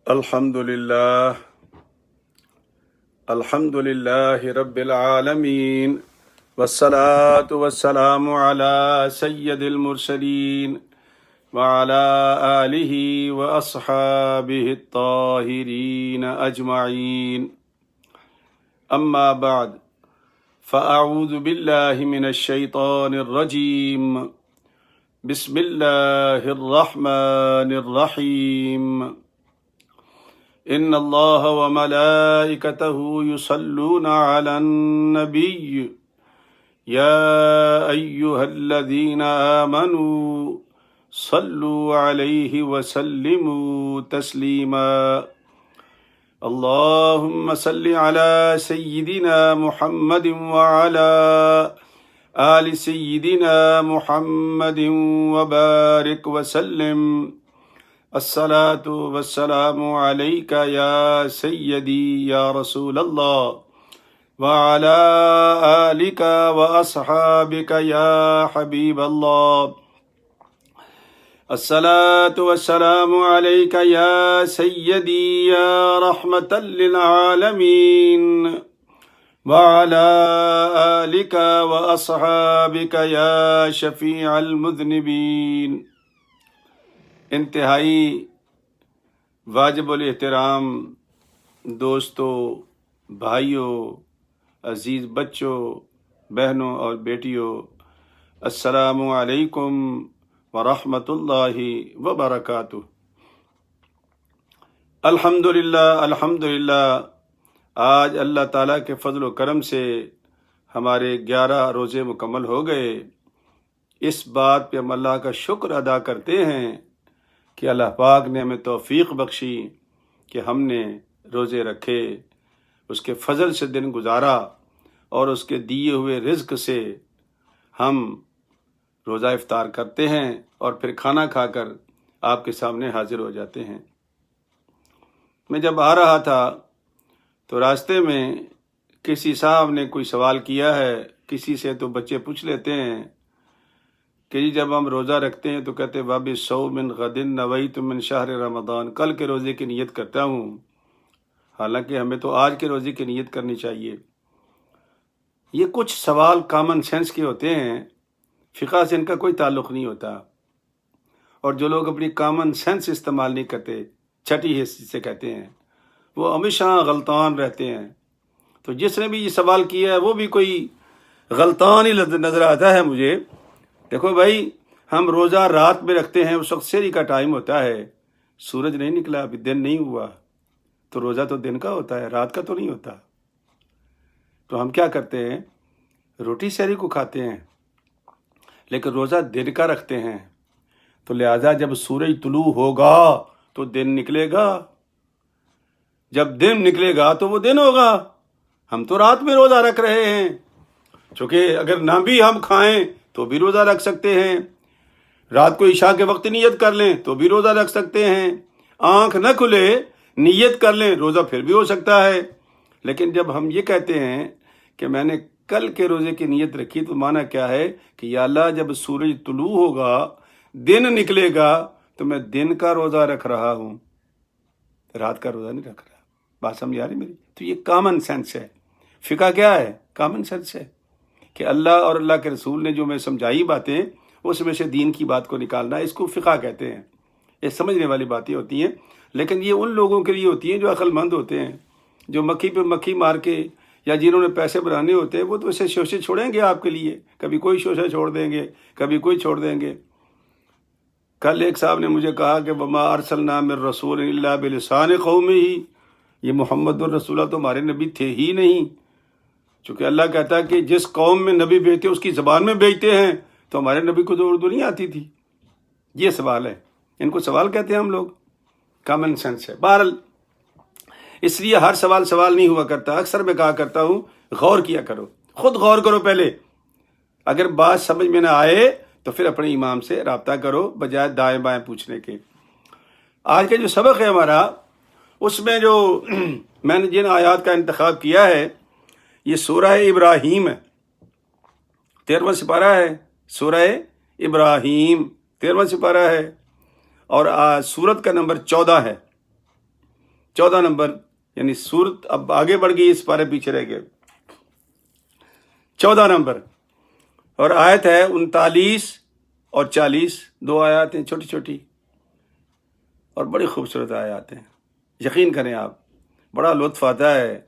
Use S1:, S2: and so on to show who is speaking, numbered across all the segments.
S1: الحمد لله رب العالمين والصلاة والسلام على سيد المرسلين وعلى آله وأصحابه الطاهرين أجمعين أما بعد فأعوذ بالله من الشيطان الرجيم بسم الله الرحمن الرحيم إن الله وملائكته يصلون على النبي يا أيها الذين آمنوا صلوا عليه وسلموا تسليما اللهم صل على سيدنا محمد وعلى آل سيدنا محمد وبارك وسلم الصلاة والسلام عليك يا سيدي يا رسول الله وعلى آلك وأصحابك يا حبيب الله الصلاة والسلام عليك يا سيدي يا رحمة للعالمين وعلى آلك وأصحابك يا شفيع المذنبين انتہائی واجب الاحترام دوستوں، بھائیوں، عزیز بچوں، بہنوں اور بیٹیوں، السلام علیکم ورحمۃ اللہ وبرکاتہ۔ الحمدللہ آج اللہ تعالیٰ کے فضل و کرم سے ہمارے 11 روزے مکمل ہو گئے۔ اس بات پہ ہم اللہ کا شکر ادا کرتے ہیں کہ اللہ پاک نے ہمیں توفیق بخشی کہ ہم نے روزے رکھے، اس کے فضل سے دن گزارا اور اس کے دیے ہوئے رزق سے ہم روزہ افطار کرتے ہیں اور پھر کھانا کھا کر آپ کے سامنے حاضر ہو جاتے ہیں۔ میں جب آ رہا تھا تو راستے میں کسی صاحب نے کوئی سوال کیا ہے، کسی سے تو بچے پوچھ لیتے ہیں کہ جی جب ہم روزہ رکھتے ہیں تو کہتے وَبِصَوْمٍ غَدٍ نَوَيْتُ مِنْ شَهْرِ رمضان، کل کے روزے کی نیت کرتا ہوں۔ حالانکہ ہمیں تو آج کے روزے کی نیت کرنی چاہیے۔ یہ کچھ سوال کامن سینس کے ہوتے ہیں، فقہ سے ان کا کوئی تعلق نہیں ہوتا، اور جو لوگ اپنی کامن سینس استعمال نہیں کرتے، چھٹی حیثیت سے کہتے ہیں، وہ ہمیشہ غلطان رہتے ہیں۔ تو جس نے بھی یہ سوال کیا ہے وہ بھی کوئی غلطان ہی نظر آتا ہے مجھے۔ دیکھو بھائی، ہم روزہ رات میں رکھتے ہیں، اس وقت سحری کا ٹائم ہوتا ہے، سورج نہیں نکلا، ابھی دن نہیں ہوا، تو روزہ تو دن کا ہوتا ہے، رات کا تو نہیں ہوتا۔ تو ہم کیا کرتے ہیں؟ روٹی سحری کو کھاتے ہیں، لیکن روزہ دن کا رکھتے ہیں، تو لہٰذا جب سورج طلوع ہوگا تو دن نکلے گا، جب دن نکلے گا تو وہ دن ہوگا۔ ہم تو رات میں روزہ رکھ رہے ہیں، چونکہ اگر نہ بھی ہم کھائیں تو بھی روزہ رکھ سکتے ہیں، رات کو عشاء کے وقت نیت کر لیں تو بھی روزہ رکھ سکتے ہیں، آنکھ نہ کھلے نیت کر لیں روزہ پھر بھی ہو سکتا ہے۔ لیکن جب ہم یہ کہتے ہیں کہ میں نے کل کے روزے کی نیت رکھی، تو معنی کیا ہے کہ یا اللہ جب سورج طلوع ہوگا، دن نکلے گا، تو میں دن کا روزہ رکھ رہا ہوں، رات کا روزہ نہیں رکھ رہا۔ بات سمجھ آ رہی میری؟ تو یہ کامن سینس ہے۔ فقہ کیا ہے؟ کامن سینس ہے کہ اللہ اور اللہ کے رسول نے جو میں سمجھائی باتیں، اس میں سے دین کی بات کو نکالنا، اس کو فقہ کہتے ہیں۔ یہ سمجھنے والی باتیں ہوتی ہیں، لیکن یہ ان لوگوں کے لیے ہوتی ہیں جو عقل مند ہوتے ہیں، جو مکھی پہ مکھی مار کے یا جنہوں نے پیسے بنانے ہوتے ہیں، وہ تو اسے شوشے چھوڑیں گے آپ کے لیے، کبھی کوئی شوشہ چھوڑ دیں گے، کبھی کوئی چھوڑ دیں گے۔ کل ایک صاحب نے مجھے کہا کہ وَمَا أَرْسَلْنَا مِن رَّسُولٍ إِلَّا بِلِسَانِ قَوْمِهِ، یہ محمد الرسول تو ہمارے نبی تھے ہی نہیں، چونکہ اللہ کہتا ہے کہ جس قوم میں نبی بھیجتے اس کی زبان میں بھیجتے ہیں، تو ہمارے نبی کو تو اردو نہیں آتی تھی۔ یہ سوال ہے، ان کو سوال کہتے ہیں ہم لوگ، کامن سینس ہے۔ بہرحال اس لیے ہر سوال نہیں ہوا کرتا، اکثر میں کہا کرتا ہوں غور کیا کرو، خود غور کرو پہلے، اگر بات سمجھ میں نہ آئے تو پھر اپنے امام سے رابطہ کرو بجائے دائیں بائیں پوچھنے کے۔ آج کا جو سبق ہے ہمارا، اس میں جو میں نے جن آیات کا انتخاب کیا ہے، یہ سورہ ابراہیم ہے، 13واں سپارہ ہے، سورہ ابراہیم 13واں سپارہ ہے، اور سورت کا نمبر 14 ہے۔ 14 نمبر، یعنی سورت اب آگے بڑھ گئی، اس پارے پیچھے رہ گئے. 14 نمبر اور آیت ہے 39 اور 40، 2 آیات ہیں چھوٹی چھوٹی اور بڑی خوبصورت آیات ہیں. یقین کریں آپ، بڑا لطف آتا ہے.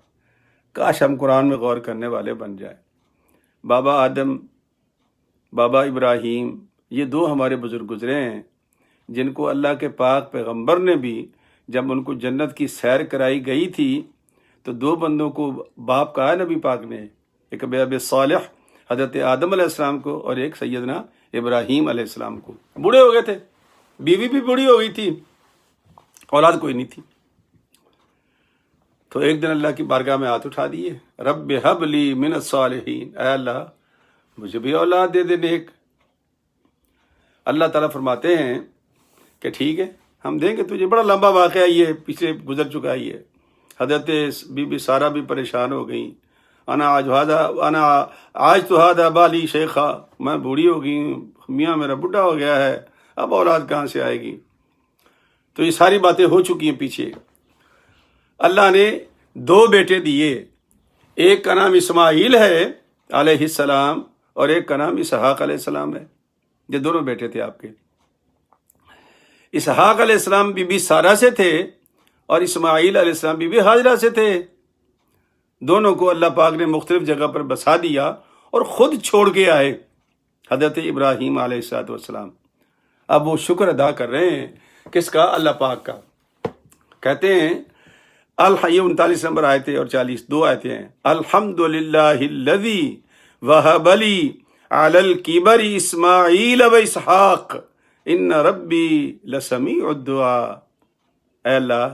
S1: کاش ہم قرآن میں غور کرنے والے بن جائیں. بابا آدم، بابا ابراہیم، یہ 2 ہمارے بزرگ گزرے ہیں جن کو اللہ کے پاک پیغمبر نے بھی جب ان کو جنت کی سیر کرائی گئی تھی تو 2 بندوں کو باپ کہا نبی پاک نے، ایک ابی صالح حضرت آدم علیہ السلام کو اور ایک سیدنا ابراہیم علیہ السلام کو. بوڑھے ہو گئے تھے، بیوی بھی بوڑھی ہو گئی تھی، اولاد کوئی نہیں تھی. تو ایک دن اللہ کی بارگاہ میں ہاتھ اٹھا دیے، رب ہب لی من الصالحین، اے اللہ مجھے بھی اولاد دے دے نیک. اللہ تعالیٰ فرماتے ہیں کہ ٹھیک ہے ہم دیں گے تجھے. بڑا لمبا واقعہ یہ پیچھے گزر چکا ہی ہے. حضرت بی بی سارہ بھی پریشان ہو گئیں، انا آج تو ہادہ بالی شیخا، میں بوڑھی ہو گئی ہوں، میاں میرا بڈھا ہو گیا ہے، اب اولاد کہاں سے آئے گی. تو یہ ساری باتیں ہو چکی ہیں پیچھے. اللہ نے 2 بیٹے دیے، ایک کا نام اسماعیل ہے علیہ السلام اور ایک کا نام اسحاق علیہ السلام ہے. یہ دونوں بیٹے تھے آپ کے. اسحاق علیہ السلام بی بی سارہ سے تھے اور اسماعیل علیہ السلام بی بی ہاجرہ سے تھے. دونوں کو اللہ پاک نے مختلف جگہ پر بسا دیا اور خود چھوڑ کے آئے حضرت ابراہیم علیہ السلام. اب وہ شکر ادا کر رہے ہیں کس کا؟ اللہ پاک کا. کہتے ہیں یہ 39 نمبر آیتیں اور 40 2 آیتیں ہیں. الحمدللہ الذی وہب لی علی الکبر اسماعیل و اسحاق ان ربی لسمیع الدعاء. اے اللہ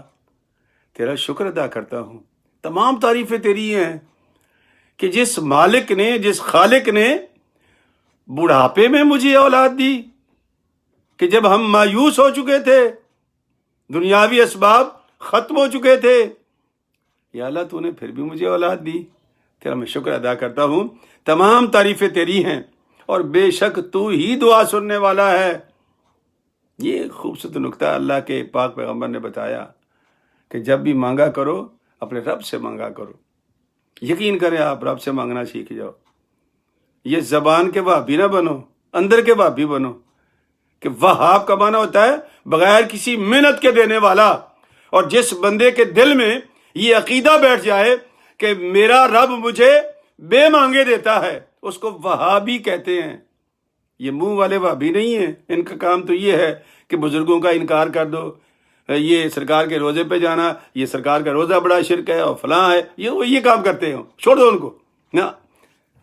S1: تیرا شکر ادا کرتا ہوں، تمام تعریفیں تیری ہیں کہ جس مالک نے، جس خالق نے بڑھاپے میں مجھے اولاد دی، کہ جب ہم مایوس ہو چکے تھے، دنیاوی اسباب ختم ہو چکے تھے، یا اللہ تو نے پھر بھی مجھے اولاد دی. تیرا میں شکر ادا کرتا ہوں، تمام تعریفیں تیری ہیں اور بے شک تو ہی دعا سننے والا ہے. یہ خوبصورت نکتہ اللہ کے پاک پیغمبر نے بتایا کہ جب بھی مانگا کرو اپنے رب سے مانگا کرو. یقین کریں آپ رب سے مانگنا سیکھ جاؤ. یہ زبان کے وہابی نہ بنو، اندر کے وہابی بنو. کہ وہاب کا معنی ہوتا ہے بغیر کسی محنت کے دینے والا. اور جس بندے کے دل میں یہ عقیدہ بیٹھ جائے کہ میرا رب مجھے بے مانگے دیتا ہے، اس کو وہابی کہتے ہیں. یہ منہ والے وہابی نہیں ہیں. ان کا کام تو یہ ہے کہ بزرگوں کا انکار کر دو، یہ سرکار کے روزے پہ جانا، یہ سرکار کا روزہ بڑا شرک ہے اور فلاں ہے، یہ کام کرتے ہیں. چھوڑ دو ان کو. نہ،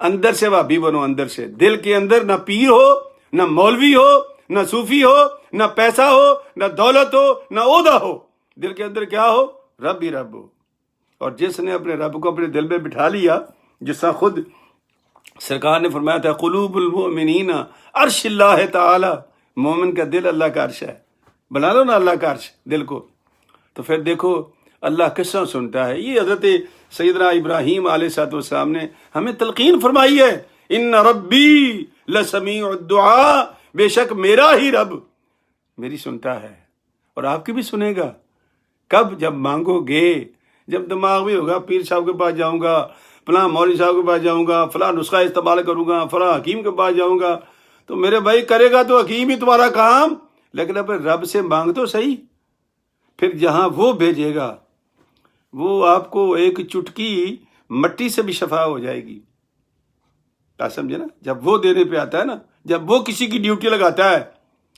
S1: اندر سے وہابی بنو. اندر سے، دل کے اندر نہ پیر ہو، نہ مولوی ہو، نہ صوفی ہو، نہ پیسہ ہو، نہ دولت ہو، نہ عہدہ ہو. دل کے اندر کیا ہو؟ رب ہی رب ہو. اور جس نے اپنے رب کو اپنے دل میں بٹھا لیا، جس طرح خود سرکار نے فرمایا تھا قلوب المؤمنین عرش اللہ تعالی، مومن کا دل اللہ کا عرش ہے. بنا لو نا اللہ کا عرش دل کو، تو پھر دیکھو اللہ کس طرح سنتا ہے. یہ حضرت سیدنا ابراہیم علیہ السلام نے ہمیں تلقین فرمائی ہے، ان ربی لسمیع الدعاء، بے شک میرا ہی رب میری سنتا ہے اور آپ کی بھی سنے گا. کب؟ جب مانگو گے. جب دماغ میں ہوگا پیر صاحب کے پاس جاؤں گا، فلاں مولوی صاحب کے پاس جاؤں گا، فلاں نسخہ استعمال کروں گا، فلاں حکیم کے پاس جاؤں گا، تو میرے بھائی کرے گا تو حکیم ہی تمہارا کام. لیکن اپنے رب سے مانگ تو صحیح. پھر جہاں وہ بھیجے گا وہ آپ کو ایک چٹکی مٹی سے بھی شفا ہو جائے گی. کیا سمجھے نا؟ جب وہ دینے پہ آتا ہے نا، جب وہ کسی کی ڈیوٹی لگاتا ہے.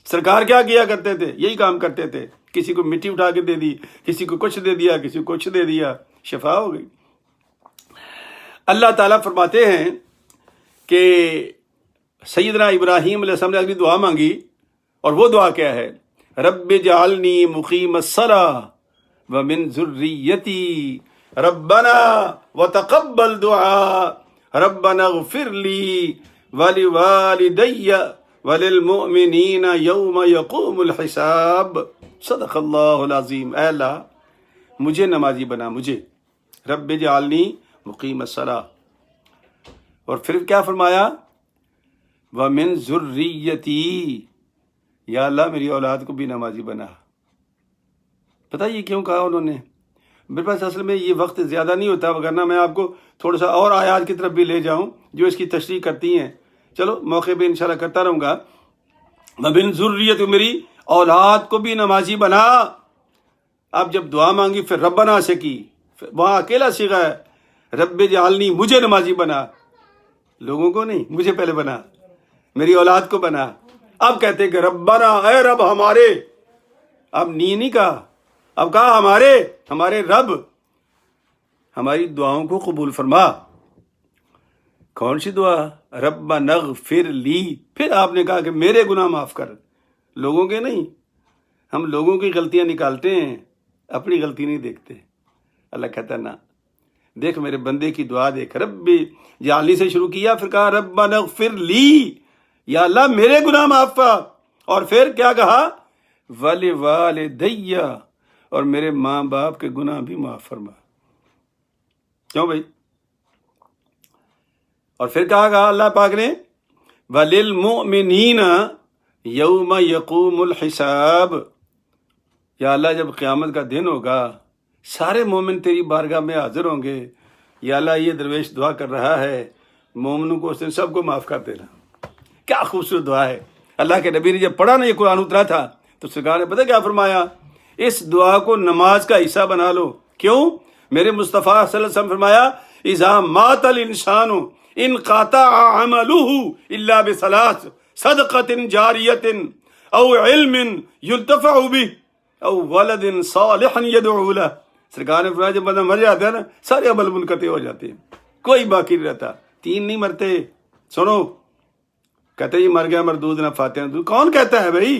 S1: سرکار کیا کیا کرتے تھے؟ یہی کام کرتے تھے. کسی کو مٹی اٹھا کے دے دی، کسی کو کچھ دے دیا، کسی کو کچھ دے دیا، شفا ہو گئی. اللہ تعالیٰ فرماتے ہیں کہ سیدنا ابراہیم علیہ السلام نے اگلی دعا مانگی، اور وہ دعا کیا ہے؟ رب اجعلنی مقیم الصلاۃ ومن ذریتی ربنا وتقبل دعاء ربنا اغفر لی ولوالدی وللمؤمنین یوم یقوم الحساب. صدق اللہ العظیم. اے اللہ مجھے نمازی بنا، مجھے. رب اجعلنی مقیم الصلاۃ. اور پھر کیا فرمایا؟ ومن ذریتی، یا اللہ میری اولاد کو بھی نمازی بنا. پتہ یہ کیوں کہا انہوں نے؟ میرے پاس اصل میں یہ وقت زیادہ نہیں ہوتا، وگرنہ میں آپ کو تھوڑا سا اور آیات کی طرف بھی لے جاؤں جو اس کی تشریح کرتی ہیں. چلو موقع پہ انشاءاللہ کرتا رہوں گا. وَمِن ذُرِّيَّتِ، میری اولاد کو بھی نمازی بنا. اب جب دعا مانگی پھر ربنا سے کی، وہاں اکیلا صیغہ ہے، رب اجعلنی، مجھے نمازی بنا، لوگوں کو نہیں، مجھے پہلے بنا، میری اولاد کو بنا. اب کہتے ہیں کہ ربنا، اے رب ہمارے. اب نہیں کہا، اب کہا ہمارے رب، ہماری دعاؤں کو قبول فرما. کون سی دعا؟ ربنا اغفر لی. پھر آپ نے کہا کہ میرے گناہ معاف کر، لوگوں کے نہیں. ہم لوگوں کی غلطیاں نکالتے ہیں، اپنی غلطی نہیں دیکھتے. اللہ کہتا ہے نا، دیکھ میرے بندے کی دعا دیکھ. رب جعلنی سے شروع کیا، پھر کہا ربنا اغفر لی، یا اللہ میرے گناہ معاف کر. اور پھر کیا کہا؟ وَلِوَالِدَيَّ، اور میرے ماں باپ کے گناہ بھی معاف فرما. کیوں بھائی؟ اور پھر کہا اللہ پاک نے وَلِلْمُؤْمِنِينَ يَوْمَ يَقُومُ الْحِسَابِ. یا اللہ جب قیامت کا دن ہوگا سارے مومن تیری بارگاہ میں حاضر ہوں گے. یا اللہ یہ درویش دعا کر رہا ہے، مومنوں کو اس نے سب کو معاف کر دینا. کیا خوبصورت دعا ہے. اللہ کے نبی نے جب پڑھا نا، یہ قرآن اترا تھا، تو سرکار نے پتہ کیا فرمایا؟ اس دعا کو نماز کا حصہ بنا لو. کیوں؟ میرے مصطفیٰ صلی اللہ علیہ وسلم فرمایا اذا مات الانسان انقطع عمله الا بثلاث، صدقۃ جاریۃ او علم ينتفع به او ولد صالح يدعو له. سرکار نے فرمایا جب بندہ مر جاتا ہے نا، سارے عمل منقطع ہو جاتے ہیں، کوئی باقی نہیں رہتا. 3 نہیں مرتے. سنو، کہتے یہ مر گیا مردود نہ فاتحہ. کون کہتا ہے بھائی؟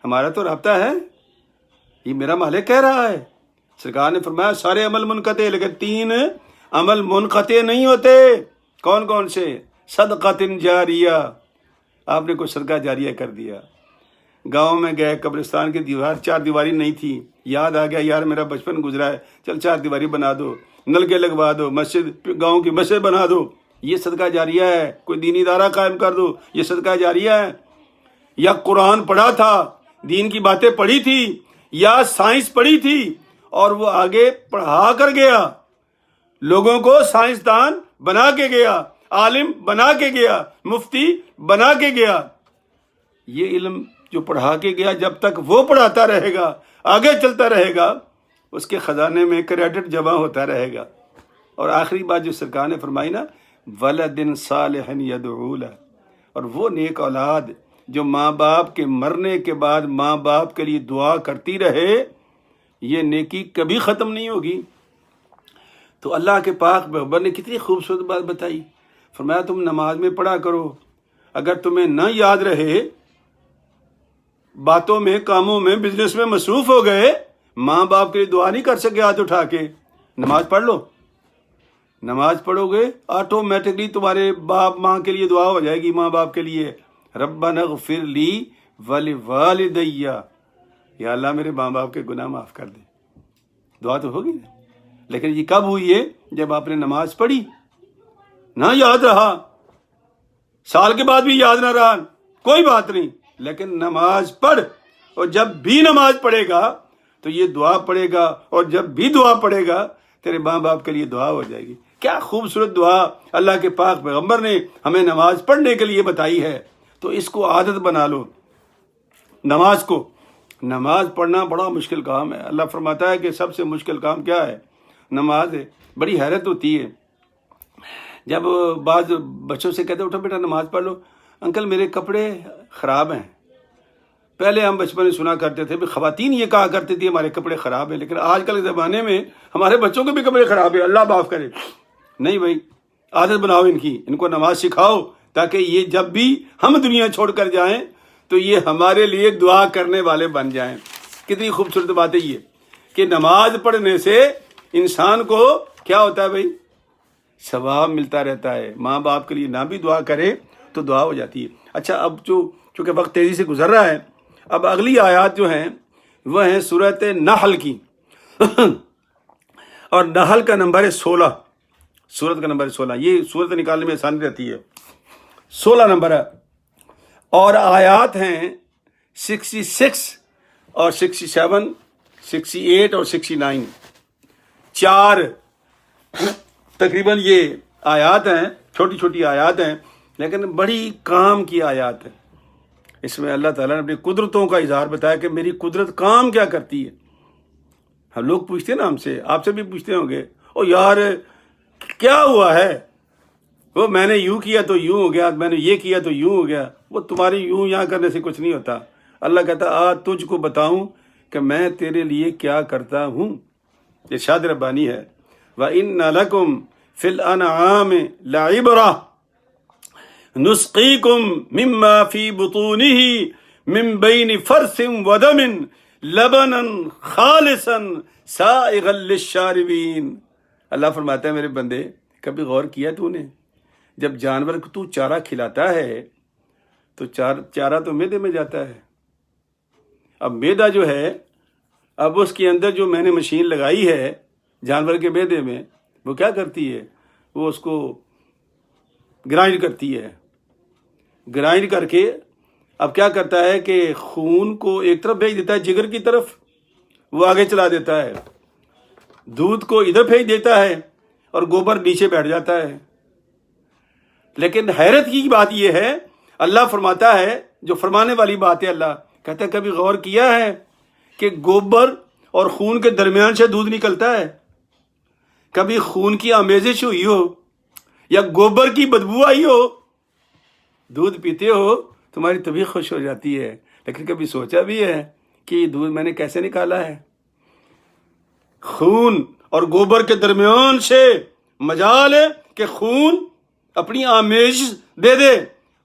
S1: ہمارا تو رابطہ ہے، یہ میرا مالک کہہ رہا ہے. سرکار نے فرمایا سارے عمل منقطع، لیکن 3 عمل منقطع نہیں ہوتے. کون کون سے؟ صدقۃ جاریہ، آپ نے کوئی صدقہ جاریہ کر دیا. گاؤں میں گئے، قبرستان کی دیوار 4 دیواری نہیں تھی، یاد آ گیا یار میرا بچپن گزرا ہے، چل 4 دیواری بنا دو، نلکے لگوا دو، مسجد، گاؤں کی مسجد بنا دو، یہ صدقہ جاریہ ہے. کوئی دینی ادارہ قائم کر دو، یہ صدقہ جاریہ ہے. یا قرآن پڑھا تھا، دین کی باتیں پڑھی تھی، یا سائنس پڑھی تھی اور وہ آگے پڑھا کر گیا، لوگوں کو سائنسدان بنا کے گیا، عالم بنا کے گیا، مفتی بنا کے گیا. یہ علم جو پڑھا کے گیا، جب تک وہ پڑھاتا رہے گا، آگے چلتا رہے گا، اس کے خزانے میں کریڈٹ جمع ہوتا رہے گا. اور آخری بات جو سرکار نے فرمائی نا، ولد صالح یدعو لہ، اور وہ نیک اولاد جو ماں باپ کے مرنے کے بعد ماں باپ کے لیے دعا کرتی رہے، یہ نیکی کبھی ختم نہیں ہوگی. تو اللہ کے پاک پیغمبر نے کتنی خوبصورت بات بتائی. فرمایا تم نماز میں پڑھا کرو، اگر تمہیں نہ یاد رہے، باتوں میں، کاموں میں، بزنس میں مصروف ہو گئے، ماں باپ کے لیے دعا نہیں کر سکے ہاتھ اٹھا کے، نماز پڑھ لو. نماز پڑھو گے آٹومیٹکلی تمہارے باپ ماں کے لیے دعا ہو جائے گی، ماں باپ کے لیے. ربنا اغفر لی ولوالدی، یا اللہ میرے ماں باپ کے گناہ معاف کر دے. دعا تو ہوگی نا. لیکن یہ کب ہوئی ہے؟ جب آپ نے نماز پڑھی. نہ یاد رہا، سال کے بعد بھی یاد نہ رہا، کوئی بات نہیں، لیکن نماز پڑھ. اور جب بھی نماز پڑھے گا تو یہ دعا پڑھے گا، اور جب بھی دعا پڑھے گا تیرے ماں باپ کے لیے دعا ہو جائے گی. کیا خوبصورت دعا اللہ کے پاک پیغمبر نے ہمیں نماز پڑھنے کے لیے بتائی ہے. تو اس کو عادت بنا لو نماز کو. نماز پڑھنا بڑا مشکل کام ہے. اللہ فرماتا ہے کہ سب سے مشکل کام کیا ہے؟ نماز ہے. بڑی حیرت ہوتی ہے جب بعض بچوں سے کہتے اٹھو بیٹا نماز پڑھ لو. انکل میرے کپڑے خراب ہیں. پہلے ہم بچپن میں سنا کرتے تھے، خواتین یہ کہا کرتی تھی ہمارے کپڑے خراب ہیں، لیکن آج کل کے زمانے میں ہمارے بچوں کے بھی کپڑے خراب ہیں، اللہ معاف کرے. نہیں بھائی، عادت بناؤ ان کی، ان کو نماز سکھاؤ، تاکہ یہ جب بھی ہم دنیا چھوڑ کر جائیں تو یہ ہمارے لیے دعا کرنے والے بن جائیں. کتنی خوبصورت بات ہے یہ کہ نماز پڑھنے سے انسان کو کیا ہوتا ہے بھائی؟ ثواب ملتا رہتا ہے. ماں باپ کے لیے نہ بھی دعا کرے تو دعا ہو جاتی ہے. اچھا، اب چونکہ وقت تیزی سے گزر رہا ہے، اب اگلی آیات جو ہیں وہ ہیں سورۃ نحل کی اور نحل کا نمبر ہے 16. سورت کا نمبر 16. یہ سورت نکالنے میں آسانی رہتی ہے. 16 نمبر ہے اور آیات ہیں 66 اور 67، 68 اور 69. 4 تقریباً یہ آیات ہیں، چھوٹی چھوٹی آیات ہیں لیکن بڑی کام کی آیات ہیں۔ اس میں اللہ تعالیٰ نے اپنی قدرتوں کا اظہار بتایا کہ میری قدرت کام کیا کرتی ہے۔ ہم لوگ پوچھتے ہیں نا ہم سے، آپ سے بھی پوچھتے ہوں گے، او یار کیا ہوا ہے، وہ میں نے یوں کیا تو یوں ہو گیا، میں نے یہ کیا تو یوں ہو گیا۔ وہ تمہاری یوں یہاں کرنے سے کچھ نہیں ہوتا۔ اللہ کہتا آج تجھ کو بتاؤں کہ میں تیرے لیے کیا کرتا ہوں۔ ارشاد ربانی ہے وَإِنَّ لَكُمْ فِي الْأَنْعَامِ لَعِبْرَةً نُسْقِيكُمْ مِمَّا فِي بُطُونِهِ مِنْ بَيْنِ فَرْثٍ وَدَمٍ لَبَنًا خَالِصًا سَائِغًا لِلشَّارِبِينَ۔ اللہ فرماتا ہے میرے بندے کبھی غور کیا تو نے، جب جانور کو تو چارہ کھلاتا ہے تو چارہ تو معدے میں جاتا ہے۔ اب معدہ جو ہے، اب اس کے اندر جو میں نے مشین لگائی ہے جانور کے معدے میں، وہ کیا کرتی ہے، وہ اس کو گرائنڈ کرتی ہے، گرائنڈ کر کے اب کیا کرتا ہے کہ خون کو ایک طرف بھیج دیتا ہے جگر کی طرف، وہ آگے چلا دیتا ہے، دودھ کو ادھر بھیج دیتا ہے اور گوبر نیچے بیٹھ جاتا ہے۔ لیکن حیرت کی بات یہ ہے، اللہ فرماتا ہے، جو فرمانے والی بات ہے، اللہ کہتا ہے کبھی غور کیا ہے کہ گوبر اور خون کے درمیان سے دودھ نکلتا ہے؟ کبھی خون کی آمیزش ہوئی ہو یا گوبر کی بدبو آئی ہو؟ دودھ پیتے ہو تمہاری طبیعت خوش ہو جاتی ہے، لیکن کبھی سوچا بھی ہے کہ یہ دودھ میں نے کیسے نکالا ہے؟ خون اور گوبر کے درمیان سے مجال ہے کہ خون اپنی آمیزش دے دے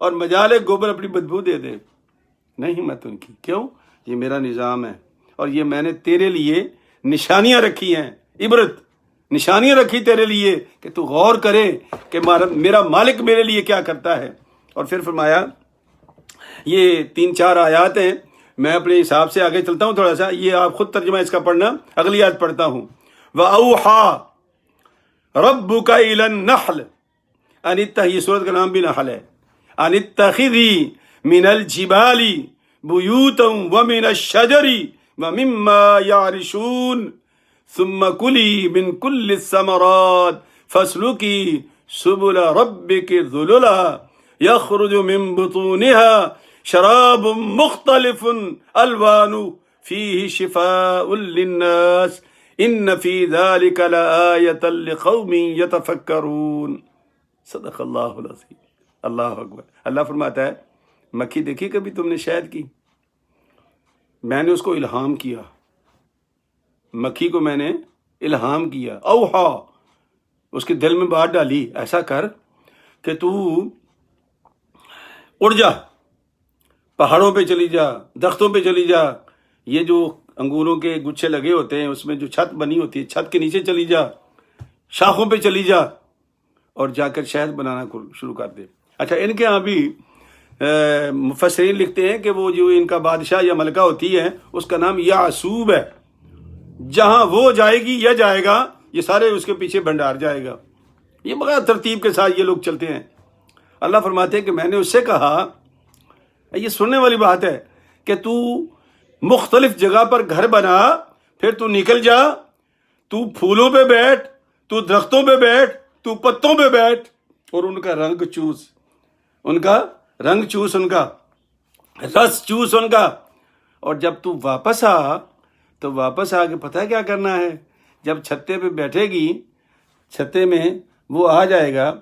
S1: اور مجال ہے گوبر اپنی بدبو دے دے۔ نہیں ہمت ان کی، کیوں؟ یہ میرا نظام ہے اور یہ میں نے تیرے لیے نشانیاں رکھی ہیں، عبرت نشانیاں رکھی تیرے لیے کہ تو غور کرے کہ میرا مالک میرے لیے کیا کرتا ہے۔ اور پھر فرمایا، یہ 3-4 آیات ہیں، میں اپنے حساب سے آگے چلتا ہوں تھوڑا سا، یہ آپ خود ترجمہ اس کا پڑھنا، اگلی آیت پڑھتا ہوں۔ وَأَوْحَى رَبُّكَ إِلَى النَّحْلِ یہ سورت کا نام بھی نحل ہے، أَنِ اتَّخِذِي مِنَ الْجِبَالِ بُيُوتًا وَمِنَ الشَّجَرِ وَمِمَّا يَعْرِشُونَ ثُمَّ كُلِي مِن كُلِّ الثَّمَرَاتِ فَاسْلُكِي سُبُلَ رَبِّكِ ذُلُلًا يخرج من بطونها شراب مختلف الوان فيه شفاء للناس ان في ذلك لآية لقوم يتفكرون۔ صدق اللہ العظیم۔ اللہ اکبر۔ اللہ فرماتا ہے مکھی دیکھی کبھی تم نے شہد کی؟ میں نے اس کو الہام کیا، مکھی کو میں نے الہام کیا، اوحا، اس کے دل میں بات ڈالی، ایسا کر کہ تو اڑ جا، پہاڑوں پہ چلی جا، درختوں پہ چلی جا، یہ جو انگوروں کے گچھے لگے ہوتے ہیں اس میں جو چھت بنی ہوتی ہے، چھت کے نیچے چلی جا، شاخوں پہ چلی جا اور جا کر شہد بنانا شروع کر دے۔ اچھا، ان کے ہاں بھی مفسرین لکھتے ہیں کہ وہ جو ان کا بادشاہ یا ملکہ ہوتی ہے اس کا نام یعصوب ہے، جہاں وہ جائے گی یا جائے گا یہ سارے اس کے پیچھے بھنڈار جائے گا۔ یہ بڑا ترتیب کے ساتھ یہ لوگ چلتے ہیں۔ اللہ فرماتے ہیں کہ میں نے اس سے کہا، یہ سننے والی بات ہے، کہ تو مختلف جگہ پر گھر بنا، پھر تو نکل جا، تو پھولوں پہ بیٹھ، تو درختوں پہ بیٹھ، تو پتوں پہ بیٹھ اور ان کا رنگ چوس، ان کا رنگ چوس، ان کا رس چوس ان کا، اور جب تو واپس آ تو واپس آ کے پتہ ہے کیا کرنا ہے؟ جب چھتے پہ بیٹھے گی، چھتے میں وہ آ جائے گا،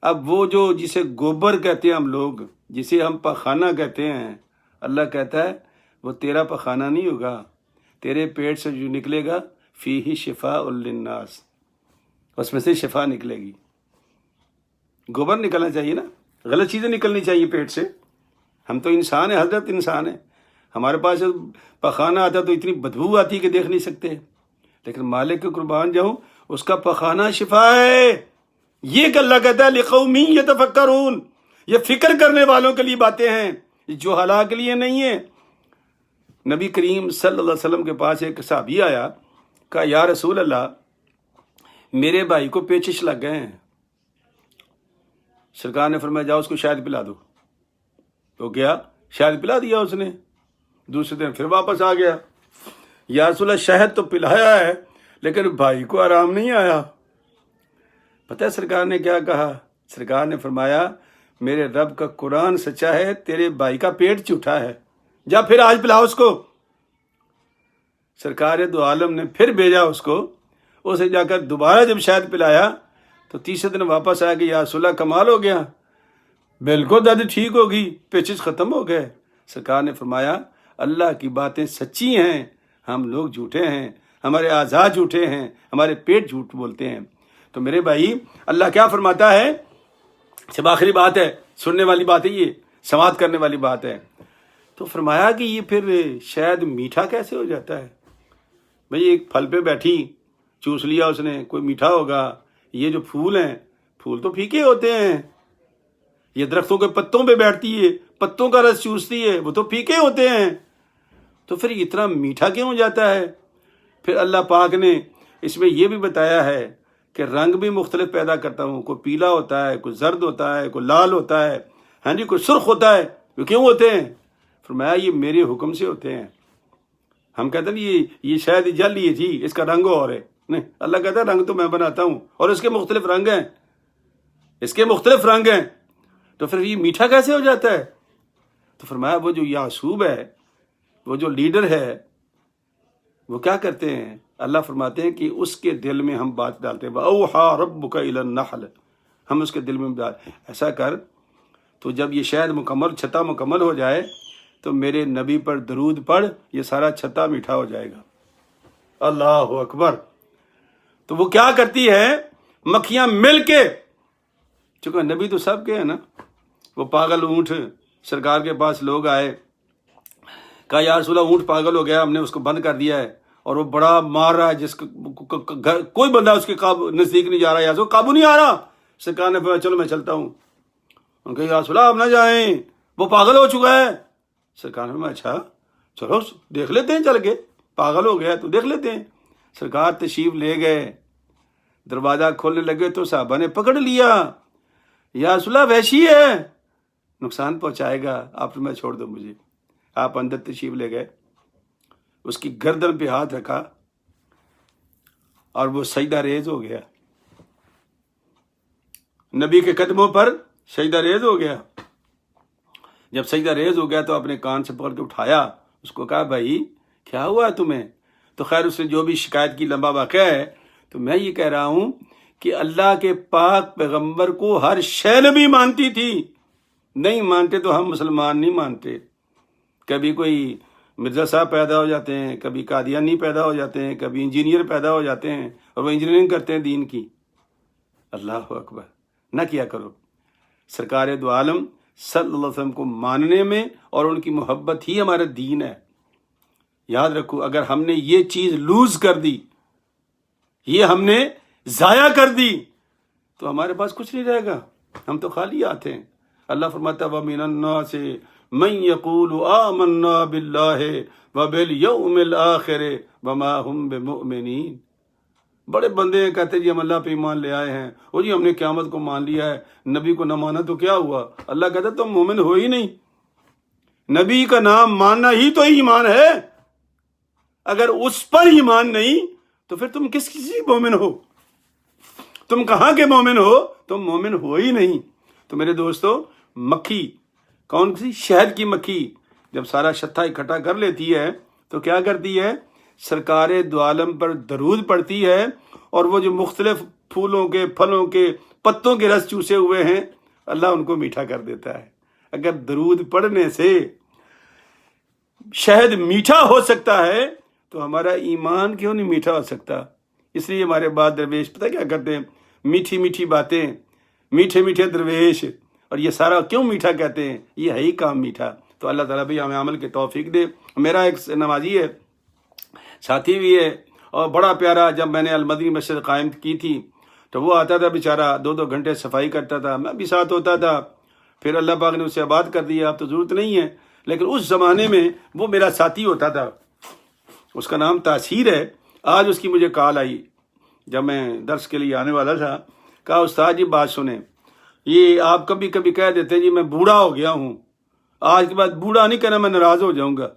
S1: اب وہ جو جسے گوبر کہتے ہیں ہم لوگ، جسے ہم پخانہ کہتے ہیں، اللہ کہتا ہے وہ تیرا پخانہ نہیں ہوگا، تیرے پیٹ سے جو نکلے گا فیہ شفاء للناس، اس میں سے شفا نکلے گی۔ گوبر نکلنا چاہیے نا، غلط چیزیں نکلنی چاہیے پیٹ سے۔ ہم تو انسان ہیں، حضرت انسان ہیں، ہمارے پاس پخانہ آتا تو اتنی بدبو آتی کہ دیکھ نہیں سکتے، لیکن مالک کے قربان جاؤں اس کا پخانہ شفا ہے۔ یہ کہ اللہ کہتا ہے لِقَوْمٍ يَتَفَكَّرُونَ، یہ فکر کرنے والوں کے لیے باتیں ہیں، جو حالات کے لیے نہیں ہیں۔ نبی کریم صلی اللہ علیہ وسلم کے پاس ایک صحابی آیا، کہا یا رسول اللہ میرے بھائی کو پیچش لگ گئے ہیں۔ سرکار نے فرمایا جاؤ اس کو شہد پلا دو۔ تو گیا، شہد پلا دیا اس نے، دوسرے دن پھر واپس آ گیا، یا رسول اللہ شہد تو پلایا ہے لیکن بھائی کو آرام نہیں آیا. پتہ ہے سرکار نے کیا کہا؟ سرکار نے فرمایا میرے رب کا قرآن سچا ہے، تیرے بھائی کا پیٹ جھوٹا ہے، جا پھر آج پلا اس کو. سرکار دو عالم نے پھر بھیجا اس کو. اسے جا کر دوبارہ جب شہد پلایا تو تیسرے دن واپس آیا کہ یا رسول اللہ کمال ہو گیا، بالکل درد ٹھیک ہوگی، پیچز ختم ہو گئے. سرکار نے فرمایا اللہ کی باتیں سچی ہیں، ہم لوگ جھوٹے ہیں، ہمارے اعضاء جھوٹے ہیں، ہمارے پیٹ جھوٹ بولتے ہیں. تو میرے بھائی اللہ کیا فرماتا ہے؟ سب آخری بات ہے، سننے والی بات ہے، یہ سماعت کرنے والی بات ہے. تو فرمایا کہ یہ پھر شاید میٹھا کیسے ہو جاتا ہے؟ بھئی ایک پھل پہ بیٹھی، چوس لیا اس نے، کوئی میٹھا ہوگا. یہ جو پھول ہیں، پھول تو پھیکے ہوتے ہیں. یہ درختوں کے پتوں پہ بیٹھتی ہے، پتوں کا رس چوستی ہے، وہ تو پھیکے ہوتے ہیں. تو پھر اتنا میٹھا کیوں ہو جاتا ہے؟ پھر اللہ پاک نے اس میں یہ بھی بتایا ہے کہ رنگ بھی مختلف پیدا کرتا ہوں، کوئی پیلا ہوتا ہے، کوئی زرد ہوتا ہے، کوئی لال ہوتا ہے، ہاں جی، کوئی سرخ ہوتا ہے. وہ کیوں ہوتے ہیں؟ فرمایا یہ میرے حکم سے ہوتے ہیں. ہم کہتے ہیں یہ شاید جل یہ تھی، اس کا رنگ اور ہے. نہیں، اللہ کہتا ہے رنگ تو میں بناتا ہوں، اور اس کے مختلف رنگ ہیں، اس کے مختلف رنگ ہیں. تو پھر یہ میٹھا کیسے ہو جاتا ہے؟ تو فرمایا وہ جو یعصوب ہے، وہ جو لیڈر ہے، وہ کیا کرتے ہیں؟ اللہ فرماتے ہیں کہ اس کے دل میں ہم بات ڈالتے ہیں. وَأَوْحَىٰ رَبُّكَ إِلَى النَّحْلِ، ہم اس کے دل میں ایسا کر تو جب یہ شہد مکمل، چھتا مکمل ہو جائے تو میرے نبی پر درود پڑھ، یہ سارا چھتا میٹھا ہو جائے گا. اللہ اکبر. تو وہ کیا کرتی ہے؟ مکھیاں مل کے، چونکہ نبی تو سب کے ہیں نا. وہ پاگل اونٹ سرکار کے پاس لوگ آئے، کہا یا رسول اللہ اونٹ پاگل ہو گیا، ہم نے اس کو بند کر دیا ہے اور وہ بڑا مار رہا ہے، جس کوئی بندہ اس کے نزدیک نہیں جا رہا، یا تو قابو نہیں آ رہا. سرکار نے فرمایا چلو میں چلتا ہوں. ان کہ یا رسول اللہ آپ نہ جائیں، وہ پاگل ہو چکا ہے. سرکار نے فرمایا اچھا چلو دیکھ لیتے ہیں، چل کے پاگل ہو گیا تو دیکھ لیتے ہیں. سرکار تشریف لے گئے، دروازہ کھولنے لگے تو صحابہ نے پکڑ لیا، یا رسول اللہ وحشی ہے، نقصان پہنچائے گا، آپ میں چھوڑ دو مجھے. آپ اندر تشریف لے گئے، اس کی گردن پہ ہاتھ رکھا اور وہ سجدہ ریز ہو گیا، نبی کے قدموں پر سجدہ ریز ہو گیا. جب سجدہ ریز ہو گیا تو اپنے کان سے پکڑ کے اٹھایا، اس کو کہا بھائی کیا ہوا تمہیں؟ تو خیر اس نے جو بھی شکایت کی لمبا واقعہ ہے. تو میں یہ کہہ رہا ہوں کہ اللہ کے پاک پیغمبر کو ہر شے نبی مانتی تھی. نہیں مانتے تو ہم مسلمان نہیں مانتے. کبھی کوئی مرزا صاحب پیدا ہو جاتے ہیں، کبھی قادیانی پیدا ہو جاتے ہیں، کبھی انجینئر پیدا ہو جاتے ہیں اور وہ انجینئرنگ کرتے ہیں دین کی. اللہ اکبر. نہ کیا کرو. سرکار دو عالم صلی اللہ علیہ وسلم کو ماننے میں اور ان کی محبت ہی ہمارا دین ہے. یاد رکھو اگر ہم نے یہ چیز لوز کر دی، یہ ہم نے ضائع کر دی، تو ہمارے پاس کچھ نہیں رہے گا، ہم تو خالی آتے ہیں. اللہ فرماتا ہے وَمِنَ النَّاسِ مَن يَقُولُ آمَنَّا بِاللَّهِ وَبِالْيَوْمِ الْآخِرِ وَمَا هُمْ بِمُؤْمِنِينَ. بڑے بندے ہیں کہتے ہیں جی ہم اللہ پہ ایمان لے آئے ہیں، اور جی ہم نے قیامت کو مان لیا ہے، نبی کو نہ مانا تو کیا ہوا؟ اللہ کہتا ہے تم مومن ہو ہی نہیں. نبی کا نام ماننا ہی تو ایمان ہے. اگر اس پر ایمان نہیں تو پھر تم کس کسی مومن ہو؟ تم کہاں کے مومن ہو؟ تم مومن ہو ہی نہیں. تو میرے دوستو، مکھی کون سی؟ شہد کی مکھی جب سارا شتھا اکٹھا کر لیتی ہے تو کیا کرتی ہے؟ سرکار دو عالم پر درود پڑتی ہے، اور وہ جو مختلف پھولوں کے، پھلوں کے، پتوں کے رس چوسے ہوئے ہیں اللہ ان کو میٹھا کر دیتا ہے. اگر درود پڑھنے سے شہد میٹھا ہو سکتا ہے تو ہمارا ایمان کیوں نہیں میٹھا ہو سکتا؟ اس لیے ہمارے بعد درویش پتہ کیا کرتے ہیں؟ میٹھی میٹھی باتیں، میٹھے میٹھے درویش، اور یہ سارا کیوں میٹھا کہتے ہیں؟ یہ ہے ہی کام میٹھا. تو اللہ تعالیٰ بھی ہمیں عمل کی توفیق دے. میرا ایک نمازی ہے، ساتھی بھی ہے، اور بڑا پیارا، جب میں نے المدنی مسجد قائم کی تھی تو وہ آتا تھا بیچارہ، 2 گھنٹے صفائی کرتا تھا، میں بھی ساتھ ہوتا تھا. پھر اللہ پاک نے اسے آباد کر دیا، اب تو ضرورت نہیں ہے، لیکن اس زمانے میں وہ میرا ساتھی ہوتا تھا. اس کا نام تاثیر ہے. آج اس کی مجھے کال آئی جب میں درس کے لیے آنے والا تھا. کہا استاد جی بات سنیں، یہ آپ کبھی کبھی کہہ دیتے ہیں جی میں بوڑھا ہو گیا ہوں، آج کے بعد بوڑھا نہیں کہنا، میں ناراض ہو جاؤں گا.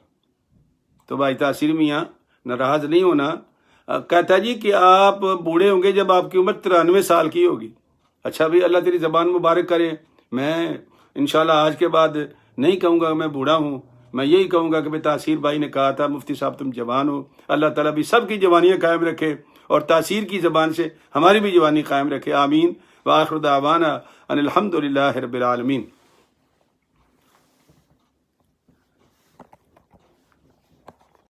S1: تو بھائی تاثیر میاں، ناراض نہیں ہونا. کہتا ہے جی کہ آپ بوڑھے ہوں گے جب آپ کی عمر 93 سال کی ہوگی. اچھا بھی اللہ تیری زبان مبارک کرے. میں انشاءاللہ آج کے بعد نہیں کہوں گا میں بوڑھا ہوں، میں یہی کہوں گا کہ بھئی تاثیر بھائی نے کہا تھا مفتی صاحب تم جوان ہو. اللہ تعالیٰ بھی سب کی جوانیاں قائم رکھے اور تاثیر کی زبان سے ہماری بھی جوانی قائم رکھے. آمین. وآخر دعوانا ان الحمد للہ رب العالمین.